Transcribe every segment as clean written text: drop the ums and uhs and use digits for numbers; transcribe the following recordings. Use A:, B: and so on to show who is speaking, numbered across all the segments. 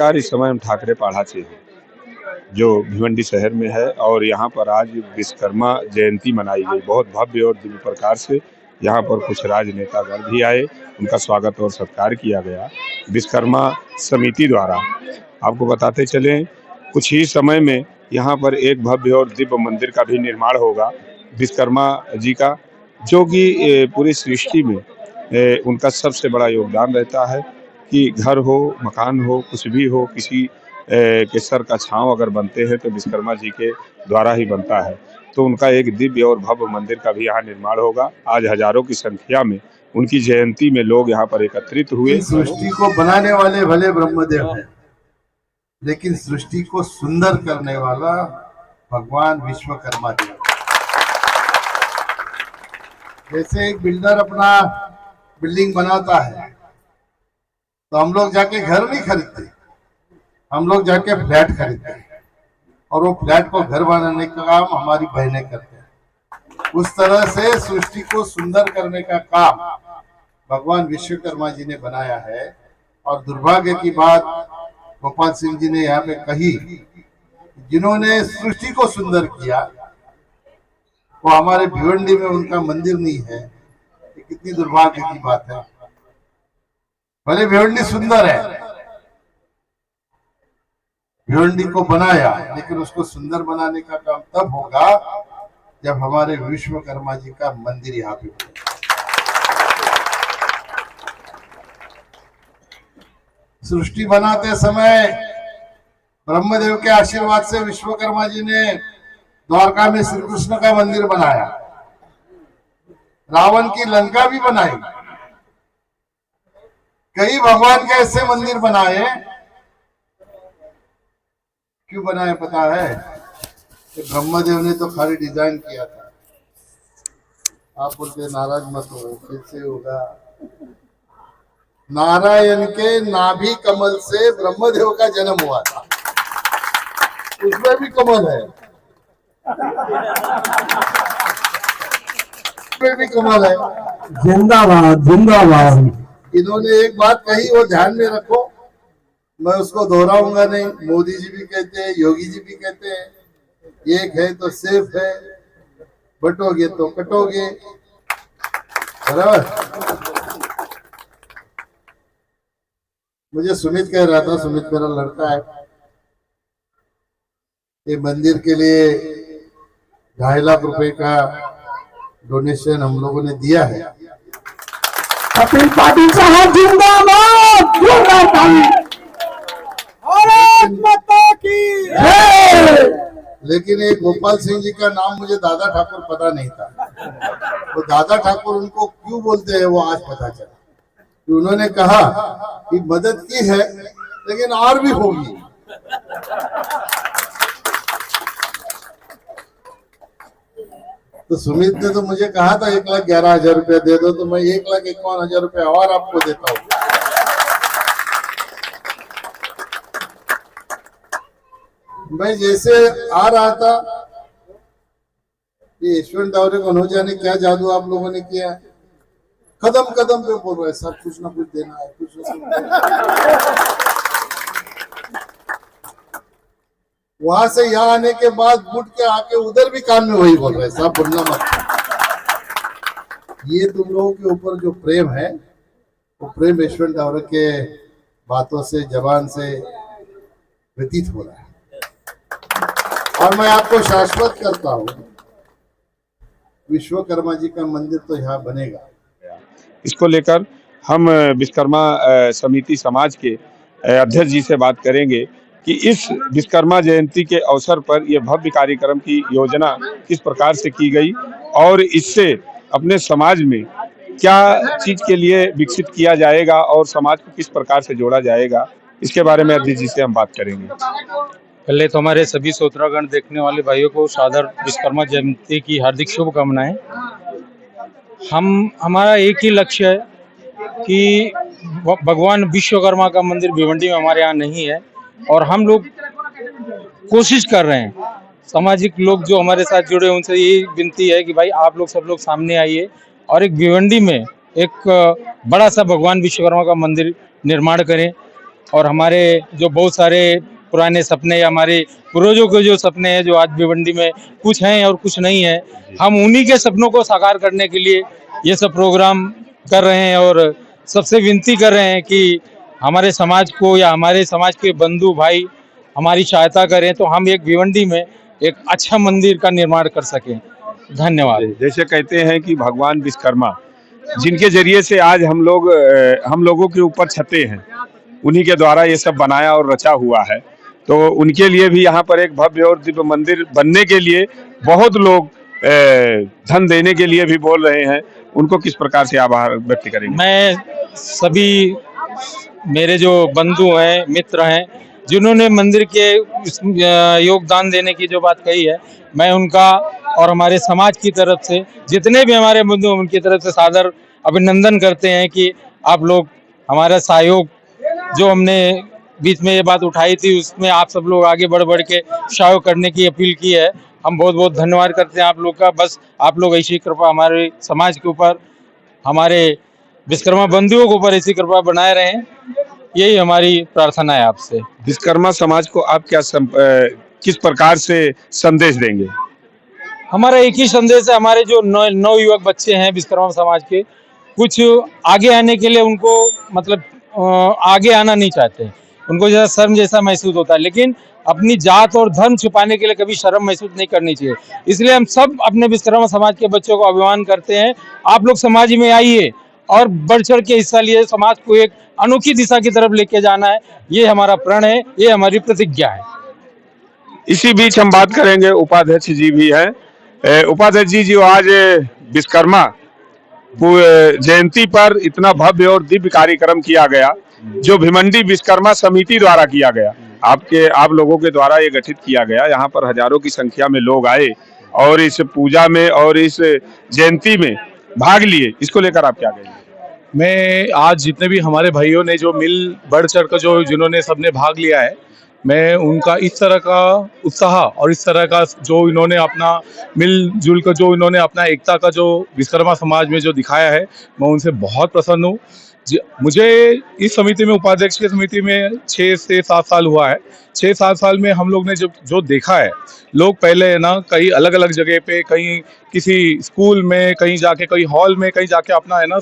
A: नमस्कार। इस समय हम ठाकरे पाढ़ा से हैं, जो भिवंडी शहर में है और यहाँ पर आज विश्वकर्मा जयंती मनाई गई बहुत भव्य और दिव्य प्रकार से। यहाँ पर कुछ राजनेतागण भी आए, उनका स्वागत और सत्कार किया गया विश्वकर्मा समिति द्वारा। आपको बताते चलें, कुछ ही समय में यहाँ पर एक भव्य और दिव्य मंदिर का भी निर्माण होगा विश्वकर्मा जी का, जो कि पूरी सृष्टि में उनका सबसे बड़ा योगदान रहता है कि घर हो, मकान हो, कुछ भी हो, किसी के सर का छांव अगर बनते हैं तो विश्वकर्मा जी के द्वारा ही बनता है। तो उनका एक दिव्य और भव्य मंदिर का भी यहाँ निर्माण होगा। आज हजारों की संख्या में उनकी जयंती में लोग यहाँ पर एकत्रित हुए।
B: सृष्टि को बनाने वाले भले ब्रह्मदेव हैं, लेकिन सृष्टि को सुंदर करने वाला भगवान विश्वकर्मा देव। जैसे एक बिल्डर अपना बिल्डिंग बनाता है तो हम लोग जाके घर नहीं खरीदते, हम लोग जाके फ्लैट खरीदते हैं और वो फ्लैट को घर बनाने का काम हमारी बहनें करते हैं। उस तरह से सृष्टि को सुंदर करने का काम भगवान विश्वकर्मा जी ने बनाया है। और दुर्भाग्य की बात गोपाल सिंह जी ने यहाँ पे कही, जिन्होंने सृष्टि को सुंदर किया वो हमारे भिवंडी में उनका मंदिर नहीं है। ये कितनी दुर्भाग्य की बात है। भले भिवंडी सुंदर है, भिवंडी को बनाया, लेकिन उसको सुंदर बनाने का काम तब होगा जब हमारे विश्वकर्मा जी का मंदिर यहाँ पे होगा। सृष्टि बनाते समय ब्रह्मदेव के आशीर्वाद से विश्वकर्मा जी ने द्वारका में श्री कृष्ण का मंदिर बनाया, रावण की लंका भी बनाई, कई भगवान के ऐसे मंदिर बनाए। क्यों बनाए पता है? कि ब्रह्मदेव ने तो खाली डिजाइन किया था। आप बोलते नाराज मत हो, कैसे होगा? नारायण के नाभि कमल से ब्रह्मदेव का जन्म हुआ था, उसमें भी कमल है, उसमें भी कमल है।
C: जिंदाबाद जिंदाबाद।
B: इन्होंने एक बात कही, वो ध्यान में रखो, मैं उसको दोहराऊंगा नहीं। मोदी जी भी कहते हैं, योगी जी भी कहते हैं, एक है तो सेफ है, बटोगे तो कटोगे, बराबर। मुझे सुमित कह रहा था, सुमित मेरा लड़का है, ये मंदिर के लिए 2.5 लाख रुपए का डोनेशन हम लोगों ने दिया है।
C: कपिल पाटिल साहब जिंदाबाद, भारत माता की जय।
B: लेकिन एक गोपाल सिंह जी का नाम मुझे दादा ठाकुर पता नहीं था। वो दादा ठाकुर उनको क्यों बोलते हैं वो आज पता चला। कि उन्होंने कहा कि मदद की है लेकिन और भी होगी। तो सुमित ने तो मुझे कहा था 1,11,000 रुपया दे दो, तो मैं 1,51,000 रुपया और आपको देता हूँ। मैं जैसे आ रहा था, ये यशवंत दावरे को न जाने क्या जादू आप लोगों ने किया, कदम कदम पे बोल रहे सब कुछ ना कुछ देना है, कुछ ना कुछ देना है। वहां से यहाँ आने के बाद मुड़ के आके उधर भी काम में वही बोल रहे सब बोलना मत। ये तुम लोगों के ऊपर जो प्रेम है वो प्रेम यशवंत दावरे के बातों से, जबान से व्यतीत हो रहा है। और मैं आपको शाश्वत करता हूँ, विश्वकर्मा जी का मंदिर तो यहाँ बनेगा।
A: इसको लेकर हम विश्वकर्मा समिति समाज के अध्यक्ष जी से बात करेंगे कि इस विश्वकर्मा जयंती के अवसर पर यह भव्य कार्यक्रम की योजना किस प्रकार से की गई और इससे अपने समाज में क्या चीज के लिए विकसित किया जाएगा और समाज को किस प्रकार से जोड़ा जाएगा, इसके बारे में अध्यक्ष जी से हम बात करेंगे।
D: पहले तो हमारे सभी श्रोतागण देखने वाले भाइयों को सादर विश्वकर्मा जयंती की हार्दिक शुभकामनाएं। हमारा एक ही लक्ष्य है कि भगवान विश्वकर्मा का मंदिर भिवंडी में हमारे यहाँ नहीं है और हम लोग कोशिश कर रहे हैं। सामाजिक लोग जो हमारे साथ जुड़े उनसे यही विनती है कि भाई आप लोग सब लोग सामने आइए और एक भिवंडी में एक बड़ा सा भगवान विश्वकर्मा का मंदिर निर्माण करें। और हमारे जो बहुत सारे पुराने सपने या हमारे पूर्वजों के जो सपने हैं जो आज भिवंडी में कुछ हैं और कुछ नहीं है, हम उन्हीं के सपनों को साकार करने के लिए ये सब प्रोग्राम कर रहे हैं और सबसे विनती कर रहे हैं कि हमारे समाज को या हमारे समाज के बंधु भाई हमारी सहायता करें तो हम एक भिवंडी में एक अच्छा मंदिर का निर्माण कर सकें। धन्यवाद।
A: जैसे कहते हैं कि भगवान विश्वकर्मा जिनके जरिए से आज हम लोगों के ऊपर छते हैं, उन्हीं के द्वारा ये सब बनाया और रचा हुआ है। तो उनके लिए भी यहाँ पर एक भव्य और दिव्य मंदिर बनने के लिए बहुत लोग धन देने के लिए भी बोल रहे हैं। उनको किस प्रकार से आभार व्यक्त करेंगे? मैं
D: सभी मेरे जो बंधु हैं, मित्र हैं, जिन्होंने मंदिर के योगदान देने की जो बात कही है, मैं उनका और हमारे समाज की तरफ से जितने भी हमारे बंधु उनकी तरफ से सादर अभिनंदन करते हैं कि आप लोग हमारा सहयोग जो हमने बीच में ये बात उठाई थी उसमें आप सब लोग आगे बढ़ के सहयोग करने की अपील की है। हम बहुत बहुत धन्यवाद करते हैं आप लोग का। बस आप लोग ऐसी कृपा हमारे समाज के ऊपर, हमारे विश्वकर्मा बंधुओं के ऊपर ऐसी कृपा बनाए रहें, यही हमारी प्रार्थना है आपसे।
A: विश्वकर्मा समाज को आप किस प्रकार से संदेश देंगे?
D: हमारा एक ही संदेश है, हमारे जो नौ युवक बच्चे हैं विश्वकर्मा समाज के, कुछ आगे आने के लिए उनको मतलब आगे आना नहीं चाहते, उनको जैसा शर्म जैसा महसूस होता है, लेकिन अपनी जात और धर्म छुपाने के लिए कभी शर्म महसूस नहीं करनी चाहिए। इसलिए हम सब अपने विश्वकर्मा समाज के बच्चों को आह्वान करते हैं, आप लोग समाज में आइए और बढ़ चढ़ के हिस्सा लिए, समाज को एक अनोखी दिशा की तरफ लेके जाना है, ये हमारा प्रण है, ये हमारी प्रतिज्ञा है।
A: इसी बीच हम बात करेंगे, उपाध्यक्ष जी भी हैं। उपाध्यक्ष जी जो आज विश्वकर्मा जयंती पर इतना भव्य और दिव्य कार्यक्रम किया गया, जो भिवंडी विश्वकर्मा समिति द्वारा किया गया, आप लोगों के द्वारा ये गठित किया गया, यहाँ पर हजारों की संख्या में लोग आए और इस पूजा में और इस जयंती में भाग लिए, इसको लेकर आप क्या कहेंगे?
E: मैं आज जितने भी हमारे भाइयों ने जो मिल बढ़ चढ़ कर जो जिन्होंने सबने भाग लिया है, मैं उनका इस तरह का उत्साह और इस तरह का जो इन्होंने अपना मिलजुल कर जो इन्होंने अपना एकता का जो विश्वकर्मा समाज में जो दिखाया है, मैं उनसे बहुत प्रसन्न हूँ। मुझे इस समिति में, उपाध्यक्ष की समिति में 6 से 7 साल हुआ है। 6-7 साल में हम लोग ने जो देखा है, लोग पहले है ना कहीं अलग अलग जगह पे, कहीं किसी स्कूल में, कहीं जाके, कहीं हॉल में, कहीं जाके अपना है ना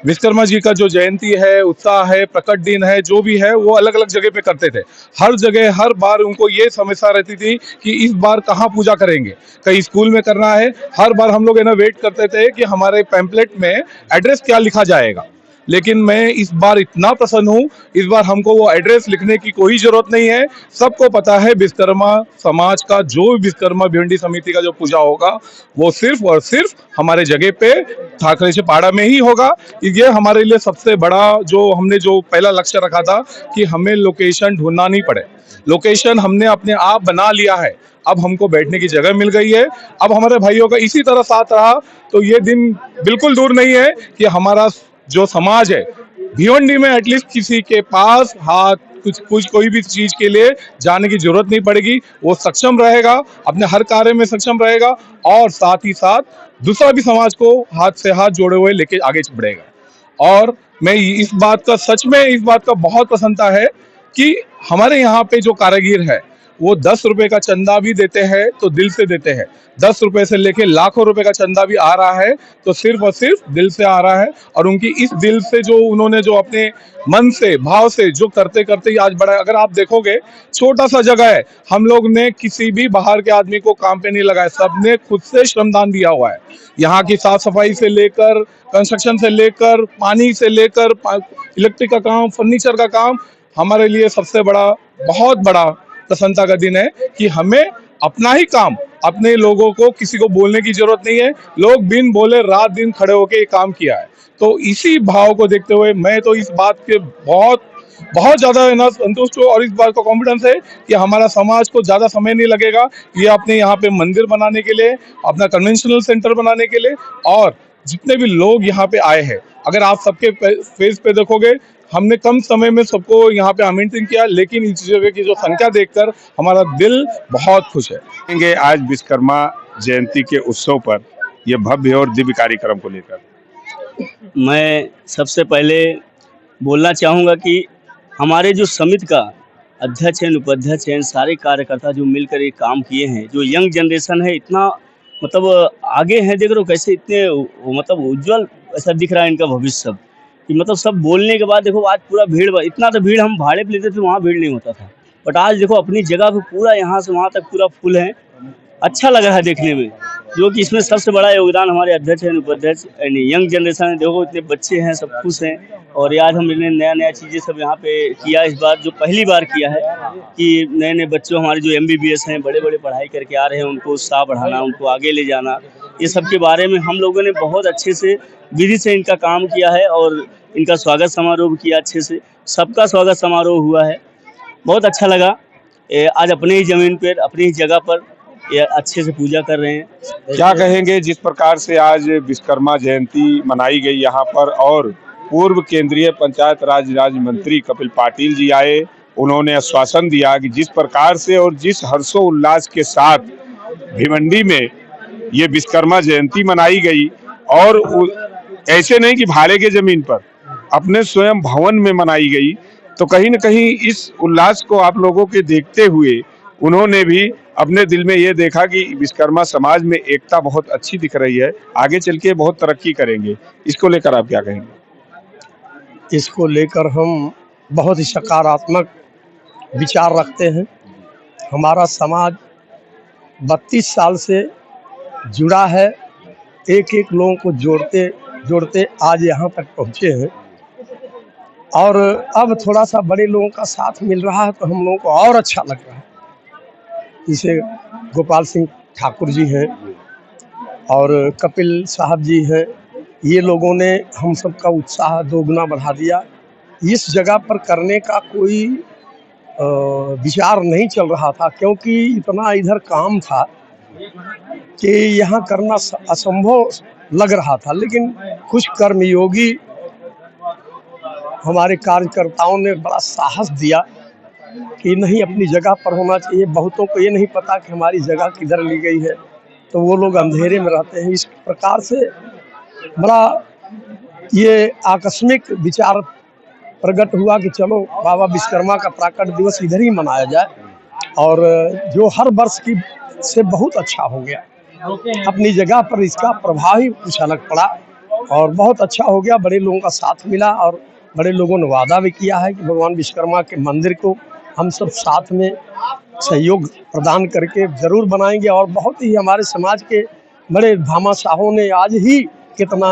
E: विश्वकर्मा जी का जो जयंती है, उत्साह है, प्रकट दिन है, जो भी है वो अलग अलग जगह पे करते थे। हर जगह हर बार उनको ये समस्या रहती थी कि इस बार कहाँ पूजा करेंगे, कहीं स्कूल में करना है। हर बार हम लोग है ना वेट करते थे कि हमारे पैम्पलेट में एड्रेस क्या लिखा जाएगा, लेकिन मैं इस बार इतना प्रसन्न हूँ, इस बार हमको वो एड्रेस लिखने की कोई जरूरत नहीं है। सबको पता है विश्वकर्मा समाज का जो विश्वकर्मा भिवंडी समिति का जो पूजा होगा वो सिर्फ और सिर्फ हमारे जगह पे ठाकरे से पाड़ा में ही होगा। ये हमारे लिए सबसे बड़ा जो हमने जो पहला लक्ष्य रखा था कि हमें लोकेशन ढूंढना नहीं पड़े, लोकेशन हमने अपने आप बना लिया है। अब हमको बैठने की जगह मिल गई है। अब हमारे भाइयों का इसी तरह साथ रहा तो ये दिन बिल्कुल दूर नहीं है कि हमारा जो समाज है भिवंडी में एटलीस्ट किसी के पास हाथ कुछ कोई भी चीज के लिए जाने की जरूरत नहीं पड़ेगी। वो सक्षम रहेगा, अपने हर कार्य में सक्षम रहेगा और साथ ही साथ दूसरा भी समाज को हाथ से हाथ जोड़े हुए लेके आगे बढ़ेगा। और मैं इस बात का बहुत प्रसन्नता है कि हमारे यहाँ पे जो कारीगर है वो 10 रुपए का चंदा भी देते हैं तो दिल से देते हैं। 10 रुपए से लेके लाखों रुपए का चंदा भी आ रहा है तो सिर्फ और सिर्फ दिल से आ रहा है। और उनकी इस दिल से जो उन्होंने जो अपने मन से भाव से जो करते करते ही आज बड़ा, अगर आप देखोगे छोटा सा जगह है, हम लोग ने किसी भी बाहर के आदमी को काम पे नहीं लगाया, सबने खुद से श्रमदान दिया हुआ है। यहाँ की साफ सफाई से लेकर, कंस्ट्रक्शन से लेकर, पानी से लेकर, इलेक्ट्रिक का काम, फर्नीचर का काम, हमारे लिए सबसे बड़ा, बहुत बड़ा प्रसन्नता का दिन है कि हमें अपना ही काम, अपने लोगों को किसी को बोलने की जरूरत नहीं है। लोग बिन बोले रात दिन खड़े होकर ये काम किया है। तो इसी भाव को देखते हुए मैं तो इस बात के बहुत ज्यादा है ना संतुष्ट हूँ और इस बात का कॉन्फिडेंस है कि हमारा समाज को ज्यादा समय नहीं लगेगा ये अपने यहाँ पे मंदिर बनाने के लिए, अपना कन्वेंशनल सेंटर बनाने के लिए। और जितने भी लोग यहाँ पे आए हैं, अगर आप सबके फेस पे देखोगे, हमने कम समय में सबको यहाँ पे आमंत्रित किया, लेकिन इस जगह की जो संख्या देखकर हमारा दिल बहुत खुश है।
A: आज विश्वकर्मा जयंती के उत्सव पर यह भव्य और दिव्य कार्यक्रम को लेकर
F: मैं सबसे पहले बोलना चाहूँगा कि हमारे जो समिति का अध्यक्ष हैं, उपाध्यक्ष हैं, सारे कार्यकर्ता जो मिलकर ये काम किए हैं, जो यंग जनरेशन है इतना मतलब आगे है, देख रहे हो कैसे इतने मतलब उज्जवल ऐसा दिख रहा है इनका भविष्य सब, कि मतलब सब बोलने के बाद देखो आज पूरा भीड़, इतना तो भीड़ हम भाड़े पे लेते थे वहाँ भीड़ नहीं होता था, बट आज देखो अपनी जगह पे पूरा यहाँ से वहाँ तक पूरा फुल है। अच्छा लग रहा है देखने में, जो कि इसमें सबसे बड़ा योगदान हमारे अध्यक्ष हैं, उपाध्यक्ष यंग जनरेशन है। देखो इतने बच्चे हैं, सब खुश हैं, और आज हमने नया नया चीज़ें सब यहाँ पे किया इस बार, जो पहली बार किया है कि नए नए बच्चों हमारे जो MBBS हैं, बड़े बड़े पढ़ाई करके आ रहे हैं, उनको उत्साह बढ़ाना, उनको आगे ले जाना, ये सब के बारे में हम लोगों ने बहुत अच्छे से विधि से इनका काम किया है, और इनका स्वागत समारोह किया अच्छे से, सबका स्वागत समारोह हुआ है, बहुत अच्छा लगा। आज अपने ही ज़मीन पर, अपनी ही जगह पर ये अच्छे से पूजा कर रहे हैं।
A: क्या कहेंगे जिस प्रकार से आज विश्वकर्मा जयंती मनाई गई यहाँ पर, और पूर्व केंद्रीय पंचायत राज राज्य मंत्री कपिल पाटिल जी आए, उन्होंने आश्वासन दिया कि जिस प्रकार से और जिस हर्षोल्लास के साथ भिवंडी में ये विश्वकर्मा जयंती मनाई गई, और ऐसे नहीं कि भाड़े के जमीन पर, अपने स्वयं भवन में मनाई गई, तो कहीं न कहीं इस उल्लास को आप लोगों के देखते हुए उन्होंने भी अपने दिल में ये देखा कि विश्वकर्मा समाज में एकता बहुत अच्छी दिख रही है, आगे चल के बहुत तरक्की करेंगे। इसको लेकर आप क्या कहेंगे?
C: इसको लेकर हम बहुत ही सकारात्मक विचार रखते हैं। हमारा समाज 32 साल से जुड़ा है, एक एक लोगों को जोड़ते जोड़ते आज यहाँ तक पहुँचे हैं, और अब थोड़ा सा बड़े लोगों का साथ मिल रहा है तो हम लोगों को और अच्छा लग रहा है। जैसे गोपाल सिंह ठाकुर जी हैं और कपिल साहब जी हैं, ये लोगों ने हम सबका उत्साह दोगुना बढ़ा दिया। इस जगह पर करने का कोई विचार नहीं चल रहा था, क्योंकि इतना इधर काम था कि यहाँ करना असंभव लग रहा था, लेकिन कुछ कर्मयोगी हमारे कार्यकर्ताओं ने बड़ा साहस दिया कि नहीं, अपनी जगह पर होना चाहिए। बहुतों को ये नहीं पता कि हमारी जगह किधर ली गई है, तो वो लोग अंधेरे में रहते हैं। इस प्रकार से बड़ा ये आकस्मिक विचार प्रकट हुआ कि चलो बाबा विश्वकर्मा का प्राकट दिवस इधर ही मनाया जाए, और जो हर वर्ष की से बहुत अच्छा हो गया। अपनी जगह पर इसका प्रभाव ही कुछ अलग पड़ा और बहुत अच्छा हो गया। बड़े लोगों का साथ मिला, और बड़े लोगों ने वादा भी किया है कि भगवान विश्वकर्मा के मंदिर को हम सब साथ में सहयोग प्रदान करके ज़रूर बनाएंगे। और बहुत ही हमारे समाज के बड़े भामाशाहों ने आज ही कितना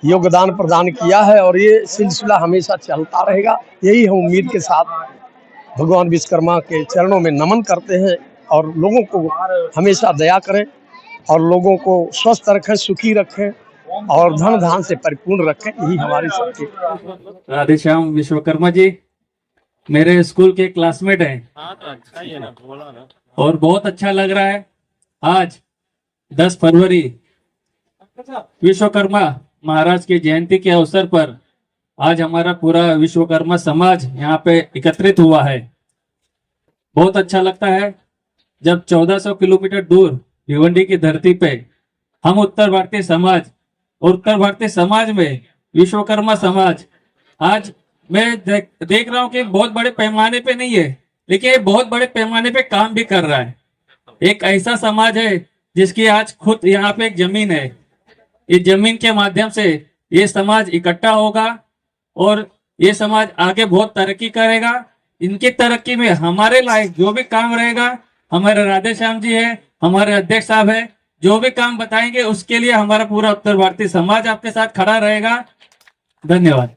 C: योगदान प्रदान किया है, और ये सिलसिला हमेशा चलता रहेगा। यही हम उम्मीद के साथ भगवान विश्वकर्मा के चरणों में नमन करते हैं, और लोगों को हमेशा दया करें, और लोगों को स्वस्थ रखें, सुखी रखें, और धन धान से परिपूर्ण रखें। यही हमारी सबकी।
G: राधे श्याम विश्वकर्मा जी मेरे स्कूल के क्लासमेट हैं, और बहुत अच्छा लग रहा है। आज 10 फरवरी विश्वकर्मा महाराज की जयंती के अवसर पर आज हमारा पूरा विश्वकर्मा समाज यहाँ पे एकत्रित हुआ है। बहुत अच्छा लगता है जब 1400 किलोमीटर दूर भिवंडी की धरती पे हम उत्तर भारतीय समाज, और उत्तर भारतीय समाज में विश्वकर्मा समाज आज मैं देख रहा हूँ कि बहुत बड़े पैमाने पे नहीं है, लेकिन ये बहुत बड़े पैमाने पे काम भी कर रहा है। एक ऐसा समाज है जिसकी आज खुद यहाँ पे एक जमीन है। इस जमीन के माध्यम से ये समाज इकट्ठा होगा, और ये समाज आगे बहुत तरक्की करेगा। इनकी तरक्की में हमारे लायक जो भी काम रहेगा, हमारे राधे श्याम जी है, हमारे अध्यक्ष साहब है, जो भी काम बताएंगे उसके लिए हमारा पूरा उत्तर भारतीय समाज आपके साथ खड़ा रहेगा। धन्यवाद।